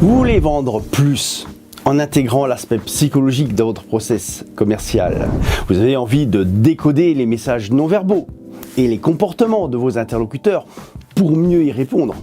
Vous voulez vendre plus en intégrant l'aspect psychologique dans votre process commercial. Vous avez envie de décoder les messages non verbaux et les comportements de vos interlocuteurs pour mieux y répondre.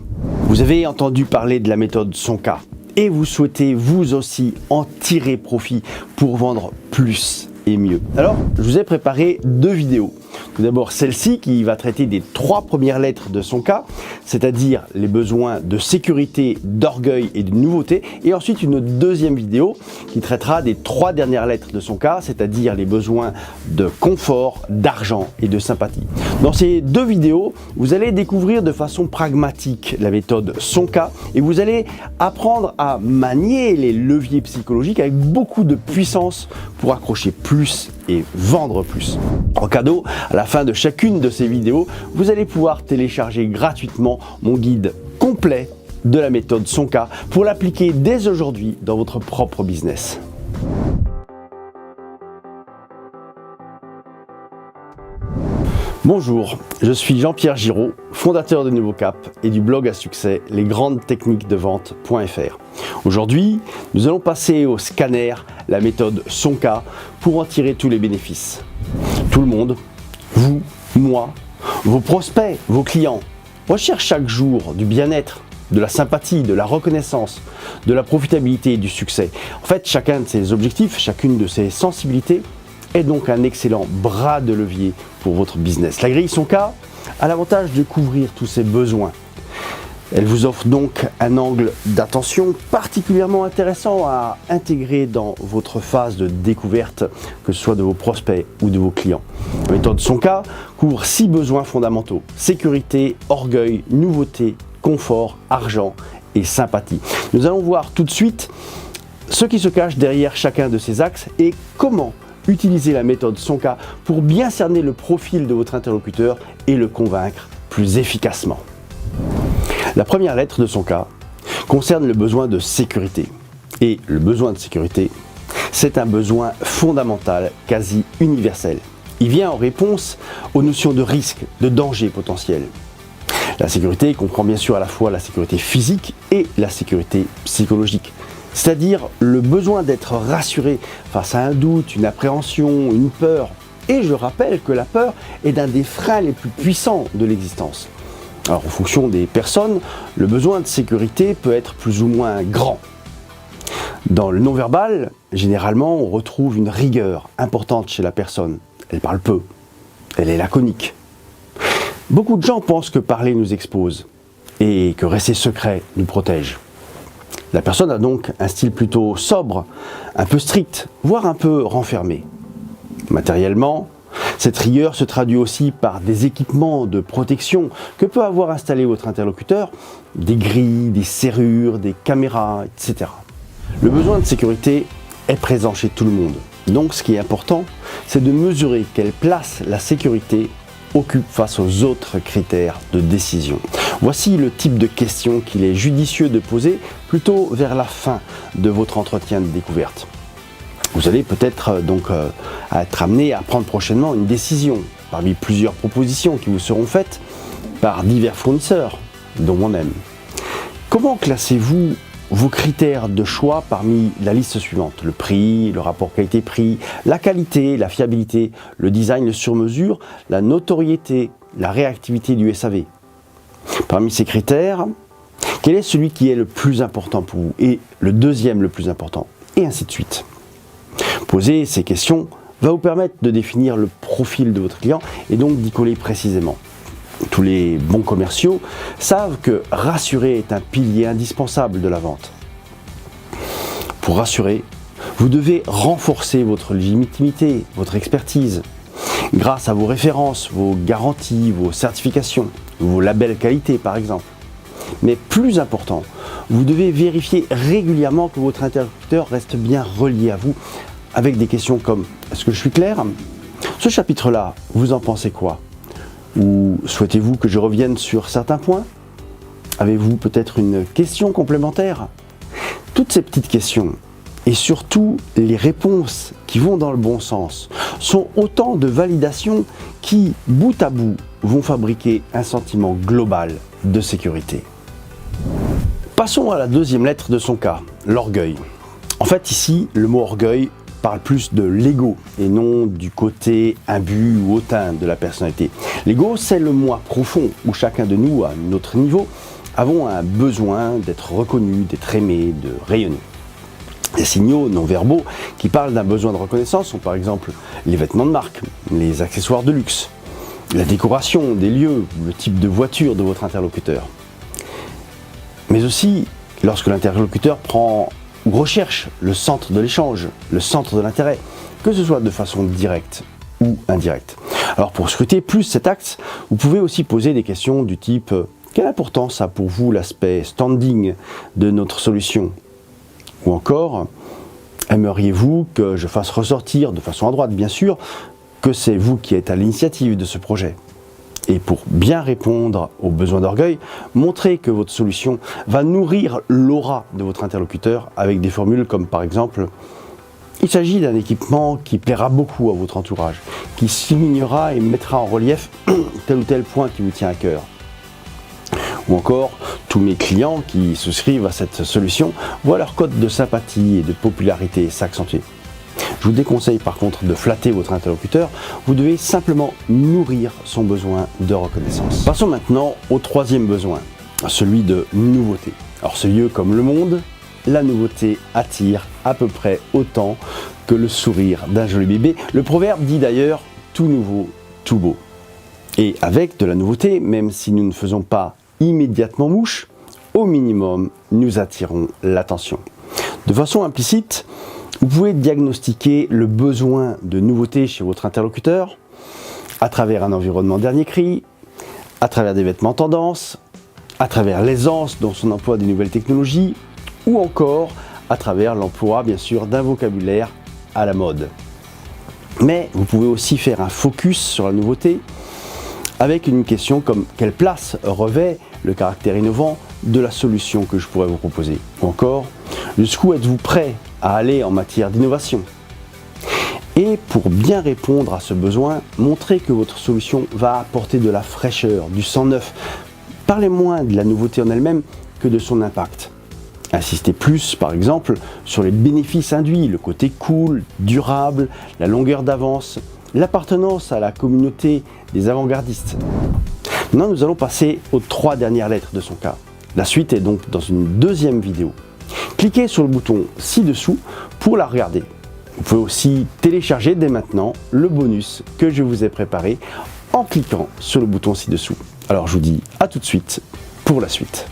Vous avez entendu parler de la méthode Sonka et vous souhaitez vous aussi en tirer profit pour vendre plus et mieux. Alors, je vous ai préparé 2 vidéos. Tout d'abord, celle-ci qui va traiter des 3 premières lettres de Sonka, c'est-à-dire les besoins de sécurité, d'orgueil et de nouveauté. Et ensuite, une deuxième vidéo qui traitera des 3 dernières lettres de Sonka, c'est-à-dire les besoins de confort, d'argent et de sympathie. Dans ces 2 vidéos, vous allez découvrir de façon pragmatique la méthode Sonka et vous allez apprendre à manier les leviers psychologiques avec beaucoup de puissance pour accrocher plus et vendre plus. En cadeau, à la fin de chacune de ces vidéos, vous allez pouvoir télécharger gratuitement mon guide complet de la méthode Sonka pour l'appliquer dès aujourd'hui dans votre propre business. Bonjour, je suis Jean-Pierre Giraud, fondateur de Nouveau Cap et du blog à succès lesgrandestechniquesdevente.fr. Aujourd'hui, nous allons passer au scanner la méthode Sonka pour en tirer tous les bénéfices. Tout le monde, vous, moi, vos prospects, vos clients, recherchent chaque jour du bien-être, de la sympathie, de la reconnaissance, de la profitabilité et du succès. En fait, chacun de ces objectifs, chacune de ces sensibilités est donc un excellent bras de levier pour votre business. La grille Sonka a l'avantage de couvrir tous ces besoins. Elle vous offre donc un angle d'attention particulièrement intéressant à intégrer dans votre phase de découverte, que ce soit de vos prospects ou de vos clients. La méthode Sonka couvre 6 besoins fondamentaux: sécurité, orgueil, nouveauté, confort, argent et sympathie. Nous allons voir tout de suite ce qui se cache derrière chacun de ces axes et comment utiliser la méthode Sonka pour bien cerner le profil de votre interlocuteur et le convaincre plus efficacement. La première lettre de Sonka concerne le besoin de sécurité. Et le besoin de sécurité, c'est un besoin fondamental, quasi universel. Il vient en réponse aux notions de risque, de danger potentiel. La sécurité comprend bien sûr à la fois la sécurité physique et la sécurité psychologique. C'est-à-dire le besoin d'être rassuré face à un doute, une appréhension, une peur. Et je rappelle que la peur est l'un des freins les plus puissants de l'existence. Alors en fonction des personnes, le besoin de sécurité peut être plus ou moins grand. Dans le non-verbal, généralement, on retrouve une rigueur importante chez la personne. Elle parle peu, elle est laconique. Beaucoup de gens pensent que parler nous expose et que rester secret nous protège. La personne a donc un style plutôt sobre, un peu strict, voire un peu renfermé. Matériellement, cette rigueur se traduit aussi par des équipements de protection que peut avoir installé votre interlocuteur, des grilles, des serrures, des caméras, etc. Le besoin de sécurité est présent chez tout le monde. Donc ce qui est important, c'est de mesurer quelle place la sécurité occupe face aux autres critères de décision. Voici le type de questions qu'il est judicieux de poser plutôt vers la fin de votre entretien de découverte. Vous allez peut-être donc être amené à prendre prochainement une décision parmi plusieurs propositions qui vous seront faites par divers fournisseurs, dont moi-même. Comment classez-vous vos critères de choix parmi la liste suivante? Le prix, le rapport qualité-prix, la qualité, la fiabilité, le design, le sur-mesure, la notoriété, la réactivité du SAV. Parmi ces critères, quel est celui qui est le plus important pour vous et le deuxième le plus important? Et ainsi de suite. Poser ces questions va vous permettre de définir le profil de votre client et donc d'y coller précisément. Tous les bons commerciaux savent que rassurer est un pilier indispensable de la vente. Pour rassurer, vous devez renforcer votre légitimité, votre expertise, grâce à vos références, vos garanties, vos certifications, vos labels qualité par exemple. Mais plus important, vous devez vérifier régulièrement que votre interlocuteur reste bien relié à vous avec des questions comme: est-ce que je suis clair? Ce chapitre-là, vous en pensez quoi? Ou souhaitez-vous que je revienne sur certains points? Avez-vous peut-être une question complémentaire? Toutes ces petites questions et surtout les réponses qui vont dans le bon sens sont autant de validations qui, bout à bout, vont fabriquer un sentiment global de sécurité. Passons à la deuxième lettre de son cas, l'orgueil. En fait, ici, le mot orgueil parle plus de l'ego et non du côté imbu ou hautain de la personnalité. L'ego, c'est le moi profond où chacun de nous, à notre niveau, avons un besoin d'être reconnu, d'être aimé, de rayonner. Les signaux non verbaux qui parlent d'un besoin de reconnaissance sont par exemple les vêtements de marque, les accessoires de luxe, la décoration des lieux, le type de voiture de votre interlocuteur. Mais aussi lorsque l'interlocuteur prend ou recherche le centre de l'échange, le centre de l'intérêt, que ce soit de façon directe ou indirecte. Alors pour scruter plus cet axe, vous pouvez aussi poser des questions du type « Quelle importance a pour vous l'aspect standing de notre solution ?» Ou encore « Aimeriez-vous que je fasse ressortir, de façon à droite bien sûr, que c'est vous qui êtes à l'initiative de ce projet ?» Et pour bien répondre aux besoins d'orgueil, montrez que votre solution va nourrir l'aura de votre interlocuteur avec des formules comme par exemple « Il s'agit d'un équipement qui plaira beaucoup à votre entourage, qui soulignera et mettra en relief tel ou tel point qui vous tient à cœur. » Ou encore, tous mes clients qui souscrivent à cette solution voient leur cote de sympathie et de popularité s'accentuer. Je vous déconseille par contre de flatter votre interlocuteur, vous devez simplement nourrir son besoin de reconnaissance. Passons maintenant au troisième besoin, celui de nouveauté. Alors ce lieu comme le monde, la nouveauté attire à peu près autant que le sourire d'un joli bébé. Le proverbe dit d'ailleurs « tout nouveau, tout beau ». Et avec de la nouveauté, même si nous ne faisons pas immédiatement mouche, au minimum, nous attirons l'attention. De façon implicite, vous pouvez diagnostiquer le besoin de nouveauté chez votre interlocuteur à travers un environnement dernier cri, à travers des vêtements tendance, à travers l'aisance dans son emploi des nouvelles technologies ou encore à travers l'emploi bien sûr d'un vocabulaire à la mode. Mais vous pouvez aussi faire un focus sur la nouveauté avec une question comme quelle place revêt le caractère innovant de la solution que je pourrais vous proposer. Ou encore, jusqu'où êtes-vous prêt à aller en matière d'innovation? Et pour bien répondre à ce besoin, montrez que votre solution va apporter de la fraîcheur, du sang neuf. Parlez moins de la nouveauté en elle-même que de son impact. Insistez plus, par exemple, sur les bénéfices induits, le côté cool, durable, la longueur d'avance, l'appartenance à la communauté des avant-gardistes. Maintenant, nous allons passer aux 3 dernières lettres de son cas. La suite est donc dans une deuxième vidéo. Cliquez sur le bouton ci-dessous pour la regarder. Vous pouvez aussi télécharger dès maintenant le bonus que je vous ai préparé en cliquant sur le bouton ci-dessous. Alors je vous dis à tout de suite pour la suite.